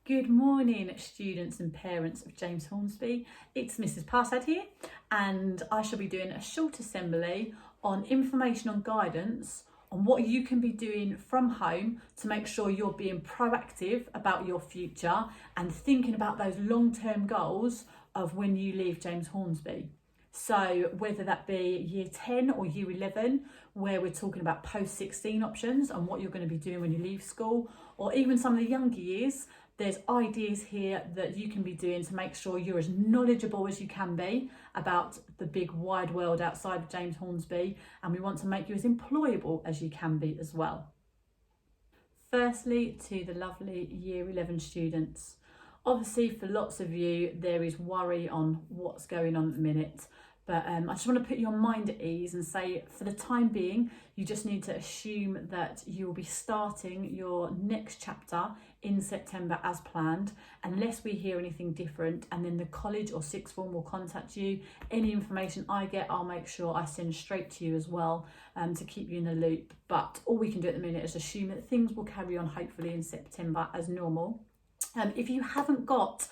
Good morning, students and parents of James Hornsby. It's Mrs. Parsad here, and I shall be doing a short assembly on information on guidance on what you can be doing from home to make sure you're being proactive about your future and thinking about those long-term goals of when you leave James Hornsby. So whether that be year 10 or year 11, where we're talking about post-16 options and what you're going to be doing when you leave school, or even some of the younger years, there's ideas here that you can be doing to make sure you're as knowledgeable as you can be about the big wide world outside of James Hornsby, and we want to make you as employable as you can be as well. Firstly, to the lovely year 11 students. Obviously, for lots of you, there is worry on what's going on at the minute. But I just want to put your mind at ease and say, for the time being, you just need to assume that you will be starting your next chapter in September as planned, unless we hear anything different. And then the college or sixth form will contact you. Any information I get, I'll make sure I send straight to you as well, to keep you in the loop. But all we can do at the minute is assume that things will carry on hopefully in September as normal. If you haven't got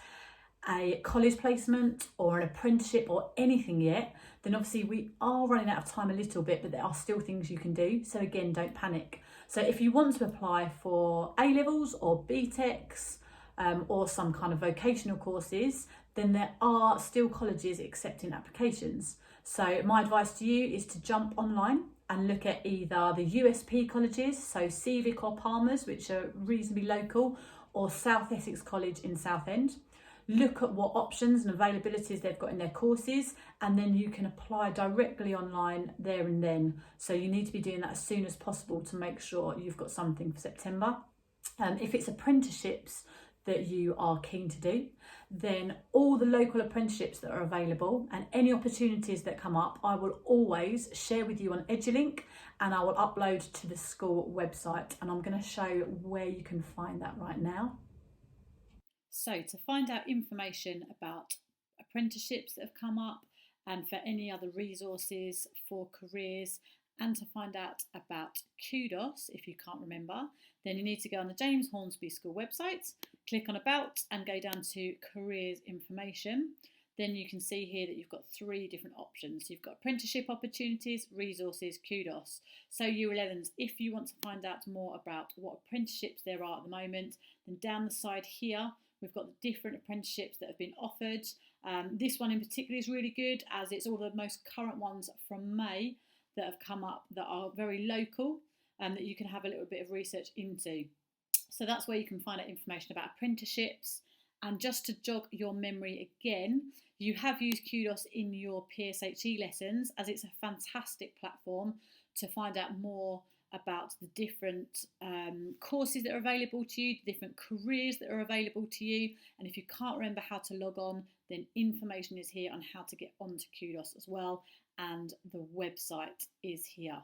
a college placement or an apprenticeship or anything yet, then obviously we are running out of time a little bit, but there are still things you can do. So again, don't panic. So if you want to apply for A-levels or BTECs or some kind of vocational courses, then there are still colleges accepting applications. So my advice to you is to jump online and look at either the USP colleges, so Civic or Palmer's, which are reasonably local, or South Essex College in Southend. Look at what options and availabilities they've got in their courses, and then you can apply directly online there and then. So you need to be doing that as soon as possible to make sure you've got something for September. If it's apprenticeships that you are keen to do, then all the local apprenticeships that are available and any opportunities that come up, I will always share with you on EduLink, and I will upload to the school website, and I'm going to show where you can find that right now. So to find out information about apprenticeships that have come up and for any other resources for careers, and to find out about Kudos, if you can't remember, then you need to go on the James Hornsby School website, click on About and go down to Careers Information. Then you can see here that you've got three different options. You've got apprenticeship opportunities, resources, Kudos. So year 11s, if you want to find out more about what apprenticeships there are at the moment, then down the side here, we've got the different apprenticeships that have been offered. This one in particular is really good, as it's all the most current ones from May that have come up that are very local and that you can have a little bit of research into. So that's where you can find out information about apprenticeships. And just to jog your memory again, you have used Kudos in your PSHE lessons, as it's a fantastic platform to find out more about the different courses that are available to you, the different careers that are available to you. And if you can't remember how to log on, then information is here on how to get onto Kudos as well, and the website is here.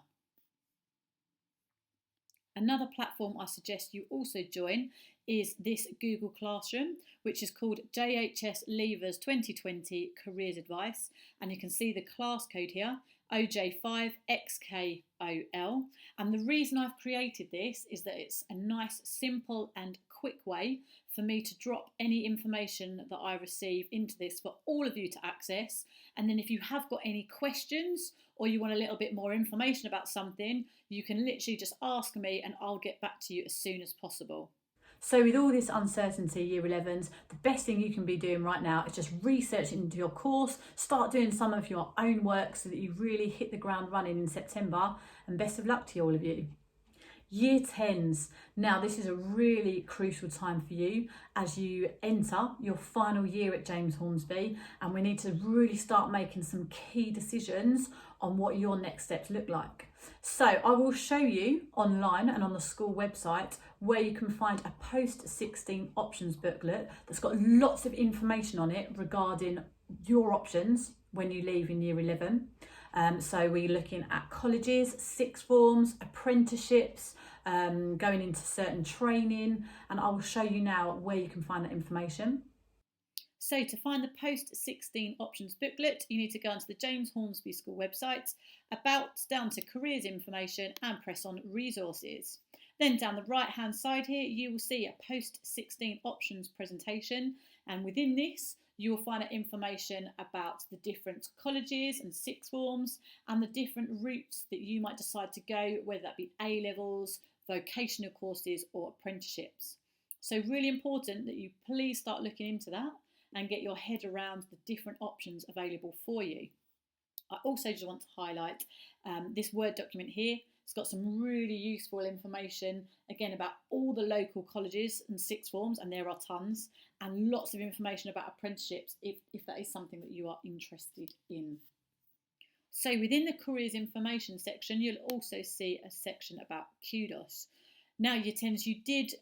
Another platform I suggest you also join is this Google Classroom, which is called JHS Leavers 2020 Careers Advice. And you can see the class code here, OJ5XKOL. And the reason I've created this is that it's a nice, simple and quick way for me to drop any information that I receive into this for all of you to access. And then if you have got any questions or you want a little bit more information about something, you can literally just ask me and I'll get back to you as soon as possible. So with all this uncertainty, year 11s, the best thing you can be doing right now is just research into your course, start doing some of your own work so that you really hit the ground running in September, and best of luck to all of you. Year 10s. Now this is a really crucial time for you as you enter your final year at James Hornsby, and we need to really start making some key decisions on what your next steps look like. So I will show you online and on the school website where you can find a post-16 options booklet that's got lots of information on it regarding your options when you leave in year 11. So we're looking at colleges, sixth forms, apprenticeships, going into certain training, and I will show you now where you can find that information. So to find the post-16 options booklet, you need to go onto the James Hornsby School website, About, down to Careers Information, and press on Resources. Then down the right hand side here, you will see a post-16 options presentation, and within this you will find out information about the different colleges and sixth forms and the different routes that you might decide to go, whether that be A-levels, vocational courses or apprenticeships. So really important that you please start looking into that and get your head around the different options available for you. I also just want to highlight this Word document here. It's got some really useful information, again, about all the local colleges and sixth forms, and there are tons, and lots of information about apprenticeships if that is something that you are interested in. So within the careers information section, you'll also see a section about Kudos. Now, year 10s, you did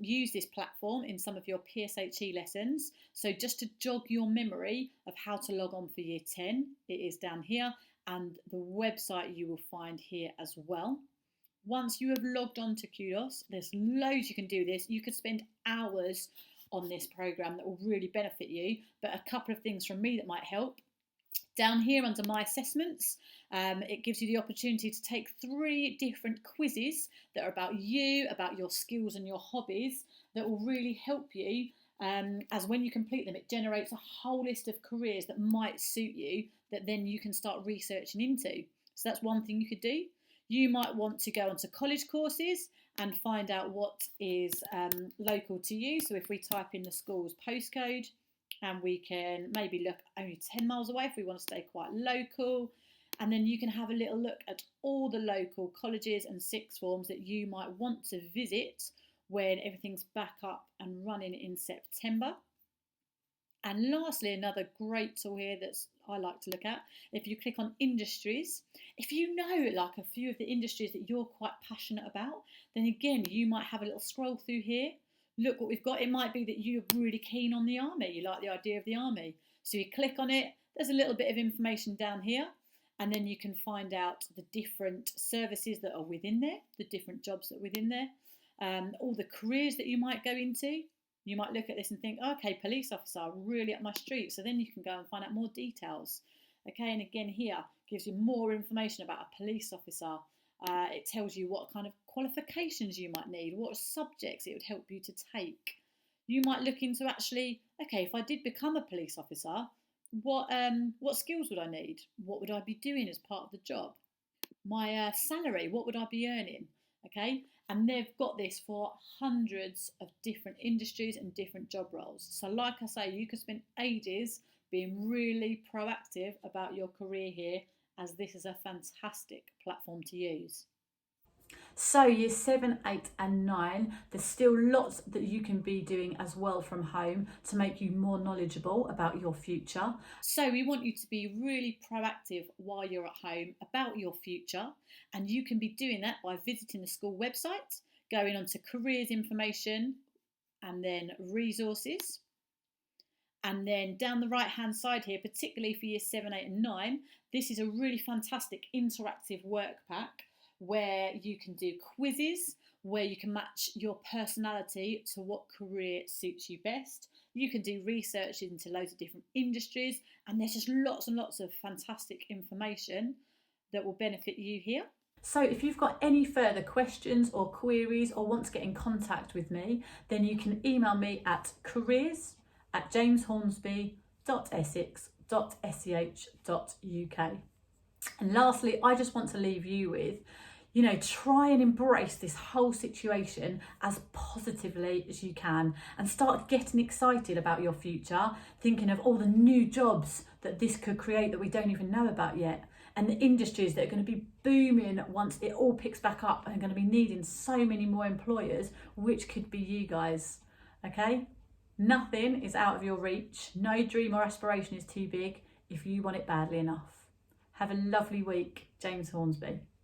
use this platform in some of your PSHE lessons. So just to jog your memory of how to log on for year 10, it is down here, and the website you will find here as well. Once you have logged on to Kudos, there's loads you can do this. You could spend hours on this program that will really benefit you, but a couple of things from me that might help. Down here under my assessments, it gives you the opportunity to take 3 different quizzes that are about you, about your skills and your hobbies, that will really help you, as when you complete them, it generates a whole list of careers that might suit you that then you can start researching into. So that's one thing you could do. You might want to go onto college courses and find out what is local to you. So if we type in the school's postcode, and we can maybe look only 10 miles away if we want to stay quite local. And then you can have a little look at all the local colleges and sixth forms that you might want to visit when everything's back up and running in September. And lastly, another great tool here that I like to look at, if you click on industries, if you know like a few of the industries that you're quite passionate about, then again, you might have a little scroll through here. Look what we've got. It might be that you're really keen on the army. You like the idea of the army. So you click on it. There's a little bit of information down here. And then you can find out the different services that are within there, the different jobs that are within there, all the careers that you might go into. You might look at this and think, okay, police officer, really up my street. So then you can go and find out more details. Okay, and again here, gives you more information about a police officer. It tells you what kind of qualifications you might need, what subjects it would help you to take. You might look into actually, okay, if I did become a police officer, what skills would I need? What would I be doing as part of the job? My salary, what would I be earning? Okay, and they've got this for hundreds of different industries and different job roles. So like I say, you could spend ages being really proactive about your career here, as this is a fantastic platform to use. So year 7, 8 and 9, there's still lots that you can be doing as well from home to make you more knowledgeable about your future. So we want you to be really proactive while you're at home about your future, and you can be doing that by visiting the school website, going on to careers information and then resources. And then down the right hand side here, particularly for year 7, 8 and 9, this is a really fantastic interactive work pack where you can do quizzes, where you can match your personality to what career suits you best. You can do research into loads of different industries, and there's just lots and lots of fantastic information that will benefit you here. So if you've got any further questions or queries or want to get in contact with me, then you can email me at careers@jameshornsby.essex.sch.uk. And lastly, I just want to leave you with, try and embrace this whole situation as positively as you can and start getting excited about your future, thinking of all the new jobs that this could create that we don't even know about yet, and the industries that are going to be booming once it all picks back up and are going to be needing so many more employers, which could be you guys. Okay? Nothing is out of your reach. No dream or aspiration is too big if you want it badly enough. Have a lovely week. James Hornsby.